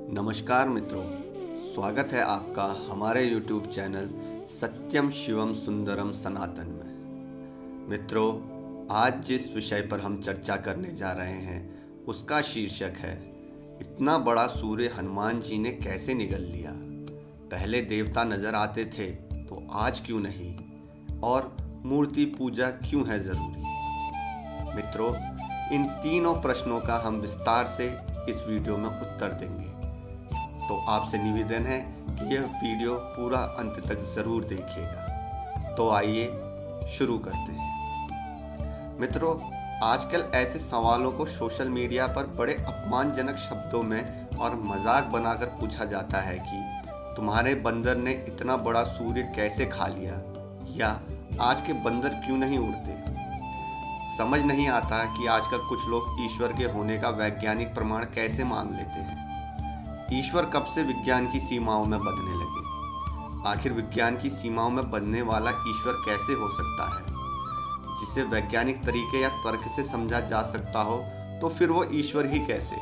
नमस्कार मित्रों, स्वागत है आपका हमारे YouTube चैनल सत्यम शिवम सुंदरम सनातन में। मित्रों, आज जिस विषय पर हम चर्चा करने जा रहे हैं उसका शीर्षक है, इतना बड़ा सूर्य हनुमान जी ने कैसे निगल लिया। पहले देवता नजर आते थे तो आज क्यों नहीं, और मूर्ति पूजा क्यों है जरूरी। मित्रों, इन तीनों प्रश्नों का हम विस्तार से इस वीडियो में उत्तर देंगे, तो आपसे निवेदन है कि यह वीडियो पूरा अंत तक जरूर देखिएगा। तो आइए शुरू करते हैं। मित्रों, आजकल ऐसे सवालों को सोशल मीडिया पर बड़े अपमानजनक शब्दों में और मजाक बनाकर पूछा जाता है कि तुम्हारे बंदर ने इतना बड़ा सूर्य कैसे खा लिया, या आज के बंदर क्यों नहीं उड़ते। समझ नहीं आता कि आजकल कुछ लोग ईश्वर के होने का वैज्ञानिक प्रमाण कैसे मान लेते हैं। ईश्वर कब से विज्ञान की सीमाओं में बंधने लगे। आखिर विज्ञान की सीमाओं में बंधने वाला ईश्वर कैसे हो सकता है, जिसे वैज्ञानिक तरीके या तर्क से समझा जा सकता हो, तो फिर वो ईश्वर ही कैसे।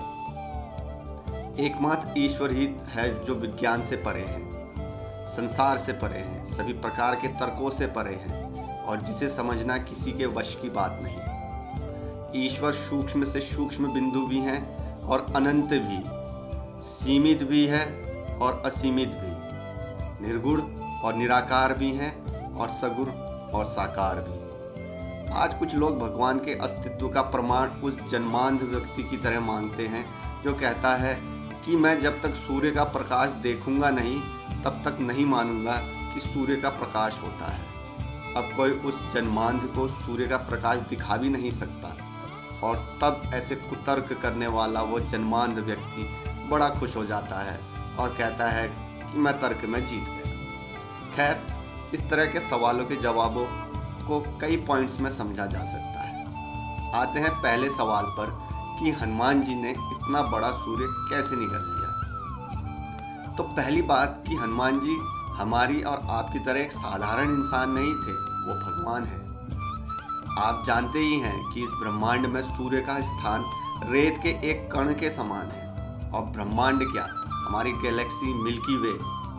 एकमात्र ईश्वर ही है जो विज्ञान से परे है, संसार से परे है, सभी प्रकार के तर्कों से परे है, और जिसे समझना किसी के वश की बात नहीं। ईश्वर सूक्ष्म से सूक्ष्म बिंदु भी हैं और अनंत भी, सीमित भी है और असीमित भी, निर्गुण और निराकार भी हैं और सगुण और साकार भी। आज कुछ लोग भगवान के अस्तित्व का प्रमाण उस जन्मांध व्यक्ति की तरह मानते हैं जो कहता है कि मैं जब तक सूर्य का प्रकाश देखूंगा नहीं तब तक नहीं मानूंगा कि सूर्य का प्रकाश होता है। अब कोई उस जन्मांध को सूर्य का प्रकाश दिखा भी नहीं सकता, और तब ऐसे कुतर्क करने वाला वो जन्मांध व्यक्ति बड़ा खुश हो जाता है और कहता है कि मैं तर्क में जीत गया। खैर, इस तरह के सवालों के जवाबों को कई पॉइंट्स में समझा जा सकता है। आते हैं पहले सवाल पर कि हनुमान जी ने इतना बड़ा सूर्य कैसे निगल लिया। तो पहली बात कि हनुमान जी हमारी और आपकी तरह एक साधारण इंसान नहीं थे, वो भगवान है। आप जानते ही हैं कि इस ब्रह्मांड में सूर्य का स्थान रेत के एक कण के समान है, और ब्रह्मांड क्या, हमारी गैलेक्सी मिल्की वे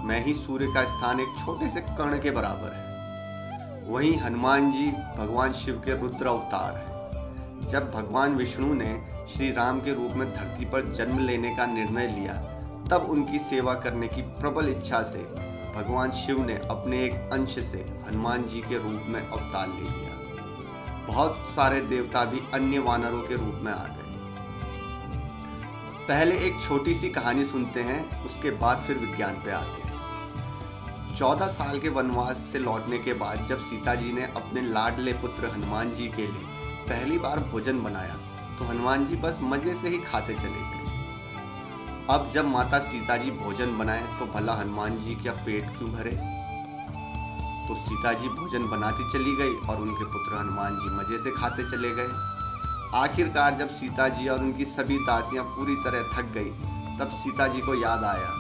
में ही सूर्य का स्थान एक छोटे से कण के बराबर है। वहीं हनुमान जी भगवान शिव के रुद्र अवतार हैं। जब भगवान विष्णु ने श्री राम के रूप में धरती पर जन्म लेने का निर्णय लिया, तब उनकी सेवा करने की प्रबल इच्छा से भगवान शिव ने अपने एक अंश से हनुमान जी के रूप में अवतार ले लिया। बहुत सारे देवता भी अन्य वानरों के रूप में आ गए। पहले एक छोटी सी कहानी सुनते हैं, उसके बाद फिर विज्ञान पे आते हैं। 14 साल के वनवास से लौटने के बाद जब सीता जी ने अपने लाडले पुत्र हनुमान जी के लिए पहली बार भोजन बनाया, तो हनुमान जी बस मजे से ही खाते चले गए। अब जब माता सीता जी भोजन बनाए तो भला हनुमान जी का पेट क्यों भरे। तो सीता जी भोजन बनाती चली गई और उनके पुत्र हनुमान जी मजे से खाते चले गए। आखिरकार जब सीता जी और उनकी सभी दासियां पूरी तरह थक गई, तब सीता जी को याद आया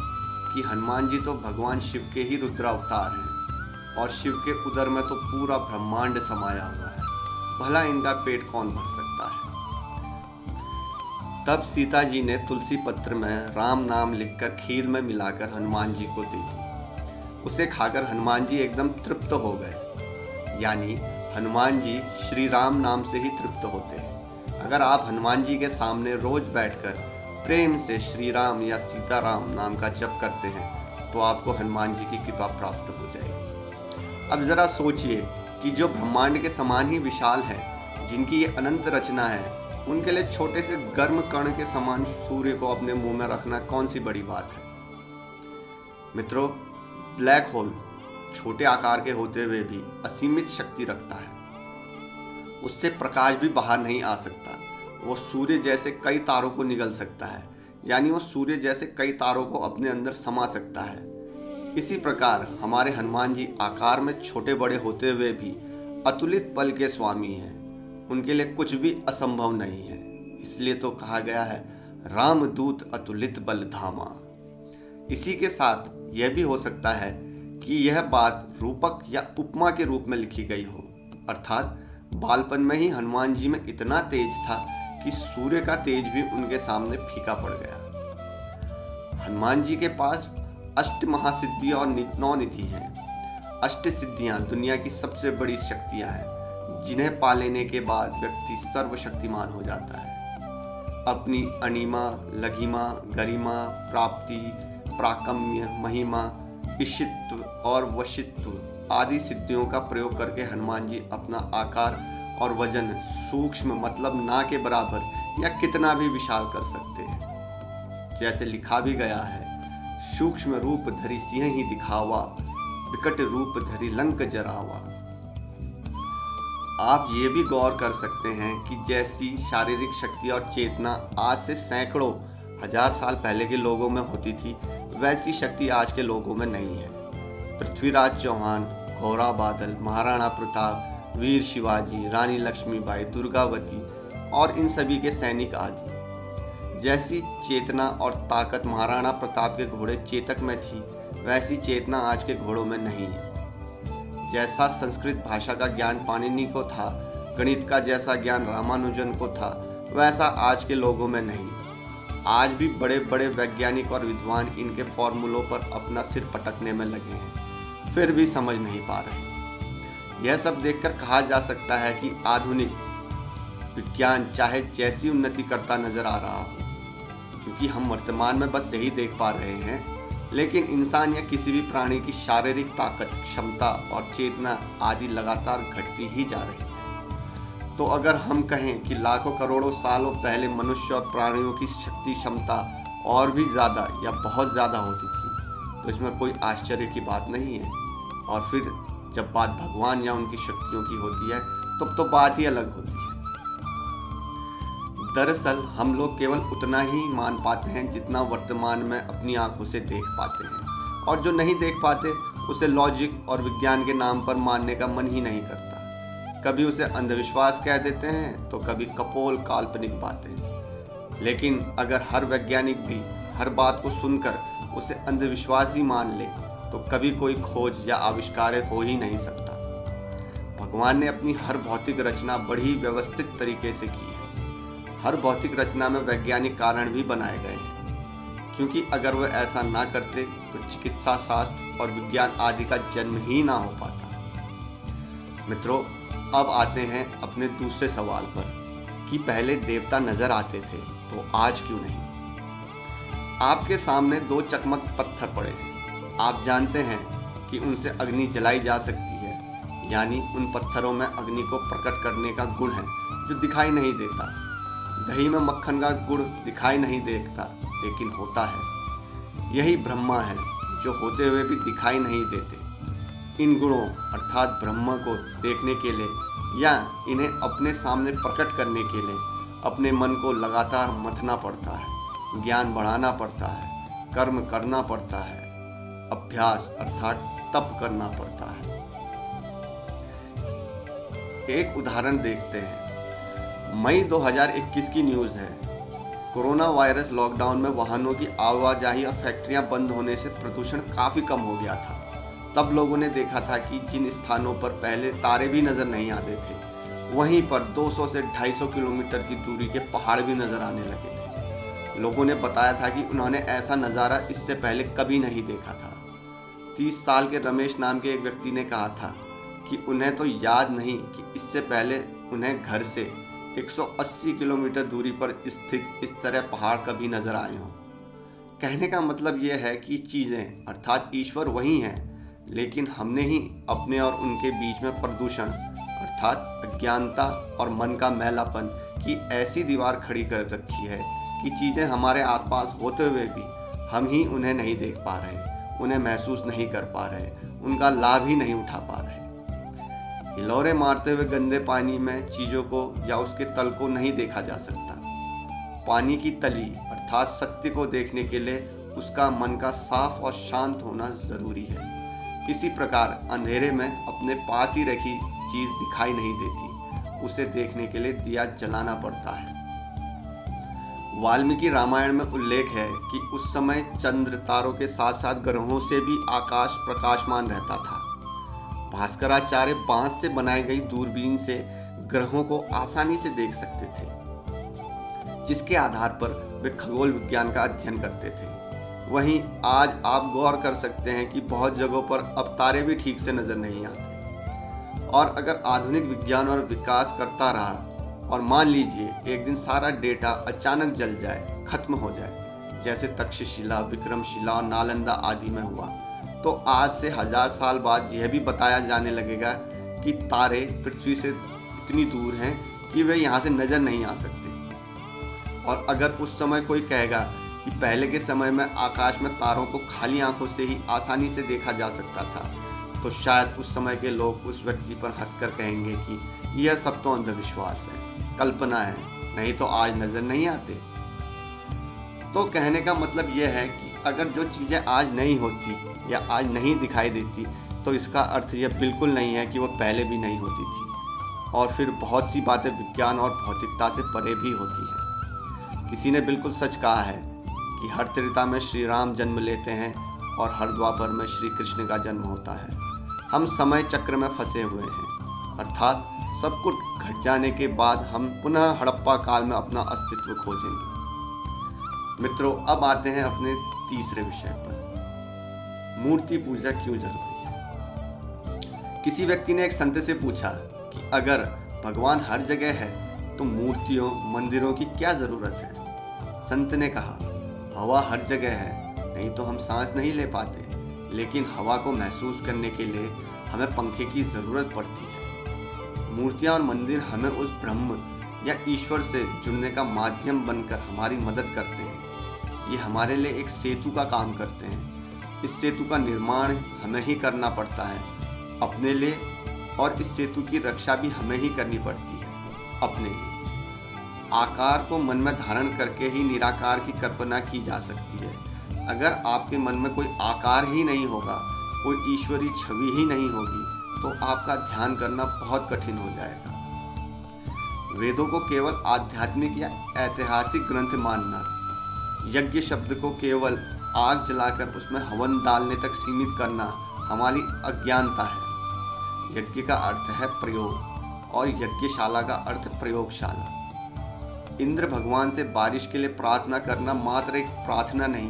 कि हनुमान जी तो भगवान शिव के ही रुद्र अवतार हैं, और शिव के उदर में तो पूरा ब्रह्मांड समाया हुआ है, भला इनका पेट कौन भर सकता है। तब सीता जी ने तुलसी पत्र में राम नाम लिखकर खीर में मिलाकर हनुमान जी को दे दी। उसे खाकर हनुमान जी एकदम तृप्त हो गए। यानी हनुमान जी श्री राम नाम से ही तृप्त होते हैं। अगर आप हनुमान जी के सामने रोज बैठकर प्रेम से श्री राम या सीताराम नाम का जप करते हैं, तो आपको हनुमान जी की कृपा प्राप्त हो जाएगी। अब जरा सोचिए कि जो ब्रह्मांड के समान ही विशाल है, जिनकी ये अनंत रचना है, उनके लिए छोटे से गर्म कण के समान सूर्य को अपने मुंह में रखना कौन सी बड़ी बात है। मित्रों, ब्लैक होल छोटे आकार के होते हुए भी असीमित शक्ति रखता है। उससे प्रकाश भी बाहर नहीं आ सकता। वो सूर्य जैसे कई तारों को निगल सकता है, यानी वो सूर्य जैसे कई तारों को अपने अंदर समा सकता है। इसी प्रकार हमारे हनुमान जी आकार में छोटे बड़े होते हुए भी अतुलित बल के स्वामी हैं। उनके लिए कुछ भी असंभव नहीं है। इसलिए तो कहा गया है, रामदूत अतुलित बल धामा। इसी के साथ यह भी हो सकता है कि यह बात रूपक या उपमा के रूप में लिखी गई हो, अर्थात बालपन में ही हनुमान जी में इतना तेज था कि सूर्य का तेज भी उनके सामने फीका पड़ गया। हनुमान जी के पास अष्ट महासिद्धि और 9 निधि हैं। अष्ट सिद्धियां दुनिया की सबसे बड़ी शक्तियां हैं, जिन्हें पा लेने के बाद व्यक्ति सर्वशक्तिमान हो जाता है। अपनी अणिमा, लघिमा, गरिमा, प्राप्ति, प्राकम्य, महिमा, ईशित्व और वशित्व आदि सिद्धियों का प्रयोग करके हनुमान जी अपना आकार और वजन सूक्ष्म मतलब ना के बराबर या कितना भी विशाल कर सकते हैं। जैसे लिखा भी गया है, सूक्ष्म रूप धरि सिंह ही दिखावा, विकट रूप धरि लंक जरावा। आप ये भी गौर कर सकते हैं कि जैसी शारीरिक शक्ति और चेतना आज से सैकड़ों हजार साल पहले के लोगों में होती थी, वैसी शक्ति आज के लोगों में नहीं है। पृथ्वीराज चौहान, घोड़ा बादल, महाराणा प्रताप, वीर शिवाजी, रानी लक्ष्मीबाई, दुर्गावती और इन सभी के सैनिक आदि, जैसी चेतना और ताकत महाराणा प्रताप के घोड़े चेतक में थी, वैसी चेतना आज के घोड़ों में नहीं है। जैसा संस्कृत भाषा का ज्ञान पाणिनि को था, गणित का जैसा ज्ञान रामानुजन को था, वैसा आज के लोगों में नहीं। आज भी बड़े बड़े वैज्ञानिक और विद्वान इनके फॉर्मूलों पर अपना सिर पटकने में लगे हैं, फिर भी समझ नहीं पा रहे। यह सब देखकर कहा जा सकता है कि आधुनिक विज्ञान चाहे जैसी उन्नति करता नजर आ रहा हो, क्योंकि हम वर्तमान में बस यही देख पा रहे हैं, लेकिन इंसान या किसी भी प्राणी की शारीरिक ताकत, क्षमता और चेतना आदि लगातार घटती ही जा रही है। तो अगर हम कहें कि लाखों करोड़ों सालों पहले मनुष्य और प्राणियों की शक्ति क्षमता और भी ज़्यादा या बहुत ज़्यादा होती थी, तो इसमें कोई आश्चर्य की बात नहीं है। और फिर जब बात भगवान या उनकी शक्तियों की होती है, तब तो बात ही अलग होती है। दरअसल हम लोग केवल उतना ही मान पाते हैं जितना वर्तमान में अपनी आंखों से देख पाते हैं, और जो नहीं देख पाते उसे लॉजिक और विज्ञान के नाम पर मानने का मन ही नहीं करता। कभी उसे अंधविश्वास कह देते हैं, तो कभी कपोल काल्पनिक बातें। लेकिन अगर हर वैज्ञानिक भी हर बात को सुनकर उसे अंधविश्वास ही मान ले, तो कभी कोई खोज या आविष्कार हो ही नहीं सकता। भगवान ने अपनी हर भौतिक रचना बड़ी व्यवस्थित तरीके से की है। हर भौतिक रचना में वैज्ञानिक कारण भी बनाए गए हैं, क्योंकि अगर वह ऐसा ना करते तो चिकित्सा शास्त्र और विज्ञान आदि का जन्म ही ना हो पाता। मित्रों, अब आते हैं अपने दूसरे सवाल पर कि पहले देवता नजर आते थे तो आज क्यों नहीं। आपके सामने 2 चकमक पत्थर पड़े हैं। आप जानते हैं कि उनसे अग्नि जलाई जा सकती है, यानी उन पत्थरों में अग्नि को प्रकट करने का गुण है जो दिखाई नहीं देता। दही में मक्खन का गुण दिखाई नहीं देता, लेकिन होता है। यही ब्रह्मा है जो होते हुए भी दिखाई नहीं देते। इन गुणों अर्थात ब्रह्म को देखने के लिए या इन्हें अपने सामने प्रकट करने के लिए अपने मन को लगातार मथना पड़ता है, ज्ञान बढ़ाना पड़ता है, कर्म करना पड़ता है, अभ्यास अर्थात तप करना पड़ता है। एक उदाहरण देखते हैं। मई 2021 की न्यूज़ है। कोरोना वायरस लॉकडाउन में वाहनों की आवाजाही और फैक्ट्रियां बंद होने से प्रदूषण काफ़ी कम हो गया था। तब लोगों ने देखा था कि जिन स्थानों पर पहले तारे भी नज़र नहीं आते थे, वहीं पर 200 से 250 किलोमीटर की दूरी के पहाड़ भी नज़र आने लगे थे। लोगों ने बताया था कि उन्होंने ऐसा नज़ारा इससे पहले कभी नहीं देखा था। 30 साल के रमेश नाम के एक व्यक्ति ने कहा था कि उन्हें तो याद नहीं कि इससे पहले उन्हें घर से 180 किलोमीटर दूरी पर स्थित इस तरह पहाड़ कभी नजर आए हों। कहने का मतलब यह है कि चीज़ें अर्थात ईश्वर वही हैं, लेकिन हमने ही अपने और उनके बीच में प्रदूषण अर्थात अज्ञानता और मन का मैलापन की ऐसी दीवार खड़ी कर रखी है कि चीज़ें हमारे आसपास होते हुए भी हम ही उन्हें नहीं देख पा रहे, उन्हें महसूस नहीं कर पा रहे, उनका लाभ ही नहीं उठा पा रहे। हिलोरे मारते हुए गंदे पानी में चीज़ों को या उसके तल को नहीं देखा जा सकता। पानी की तली अर्थात सत्य को देखने के लिए उसका मन का साफ और शांत होना जरूरी है। इसी प्रकार अंधेरे में अपने पास ही रखी चीज दिखाई नहीं देती, उसे देखने के लिए दिया जलाना पड़ता है। वाल्मीकि रामायण में उल्लेख है कि उस समय चंद्र तारों के साथ साथ ग्रहों से भी आकाश प्रकाशमान रहता था। भास्कराचार्य बांस से बनाई गई दूरबीन से ग्रहों को आसानी से देख सकते थे, जिसके आधार पर वे खगोल विज्ञान का अध्ययन करते थे। वहीं आज आप गौर कर सकते हैं कि बहुत जगहों पर अब तारे भी ठीक से नजर नहीं आते। और अगर आधुनिक विज्ञान और विकास करता रहा और मान लीजिए एक दिन सारा डेटा अचानक जल जाए, खत्म हो जाए, जैसे तक्षशिला, विक्रमशिला और नालंदा आदि में हुआ, तो आज से 1000 साल बाद यह भी बताया जाने लगेगा कि तारे पृथ्वी से इतनी दूर हैं कि वे यहाँ से नजर नहीं आ सकते। और अगर उस समय कोई कहेगा कि पहले के समय में आकाश में तारों को खाली आंखों से ही आसानी से देखा जा सकता था, तो शायद उस समय के लोग उस व्यक्ति पर हंसकर कहेंगे कि यह सब तो अंधविश्वास है, कल्पना है, नहीं तो आज नजर नहीं आते। तो कहने का मतलब यह है कि अगर जो चीज़ें आज नहीं होती या आज नहीं दिखाई देती, तो इसका अर्थ यह बिल्कुल नहीं है कि वह पहले भी नहीं होती थी। और फिर बहुत सी बातें विज्ञान और भौतिकता से परे भी होती हैं। किसी ने बिल्कुल सच कहा है कि हर त्रेता में श्री राम जन्म लेते हैं और हर द्वापर में श्री कृष्ण का जन्म होता है। हम समय चक्र में फंसे हुए हैं, अर्थात सब कुछ घट जाने के बाद हम पुनः हड़प्पा काल में अपना अस्तित्व खोजेंगे। मित्रों, अब आते हैं अपने तीसरे विषय पर, मूर्ति पूजा क्यों जरूरी है। किसी व्यक्ति ने एक संत से पूछा कि अगर भगवान हर जगह है तो मूर्तियों, मंदिरों की क्या जरूरत है। संत ने कहा, हवा हर जगह है, नहीं तो हम सांस नहीं ले पाते, लेकिन हवा को महसूस करने के लिए हमें पंखे की जरूरत पड़ती है। मूर्तियां और मंदिर हमें उस ब्रह्म या ईश्वर से जुड़ने का माध्यम बनकर हमारी मदद करते हैं। ये हमारे लिए एक सेतु का काम करते हैं। इस सेतु का निर्माण हमें ही करना पड़ता है अपने लिए, और इस सेतु की रक्षा भी हमें ही करनी पड़ती है अपने लिए। आकार को मन में धारण करके ही निराकार की कल्पना की जा सकती है। अगर आपके मन में कोई आकार ही नहीं होगा, कोई ईश्वरीय छवि ही नहीं होगी, तो आपका ध्यान करना बहुत कठिन हो जाएगा। वेदों को केवल आध्यात्मिक या ऐतिहासिक ग्रंथ मानना, यज्ञ शब्द को केवल आग जलाकर उसमें हवन डालने तक सीमित करना हमारी अज्ञानता है। यज्ञ का अर्थ है प्रयोग और यज्ञशाला का अर्थ प्रयोगशाला। इंद्र भगवान से बारिश के लिए प्रार्थना करना मात्र एक प्रार्थना नहीं,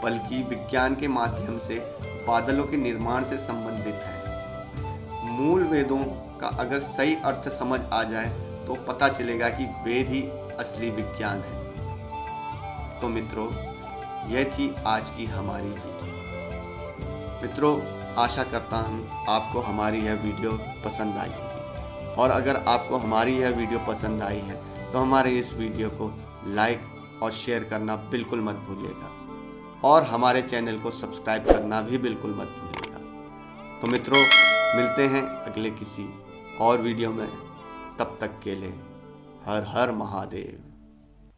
बल्कि विज्ञान के माध्यम से बादलों के निर्माण से संबंधित है। मूल वेदों का अगर सही अर्थ समझ आ जाए तो पता चलेगा कि वेद ही असली विज्ञान है। तो मित्रों, यह थी आज की हमारी वीडियो। मित्रों, आशा करता हूँ आपको हमारी यह वीडियो पसंद आई होगी, और अगर आपको हमारी यह वीडियो पसंद आई है तो हमारे इस वीडियो को लाइक और शेयर करना बिल्कुल मत भूलिएगा, और हमारे चैनल को सब्सक्राइब करना भी बिल्कुल मत भूलिएगा। तो मित्रों, मिलते हैं अगले किसी और वीडियो में। तब तक के लिए हर हर महादेव।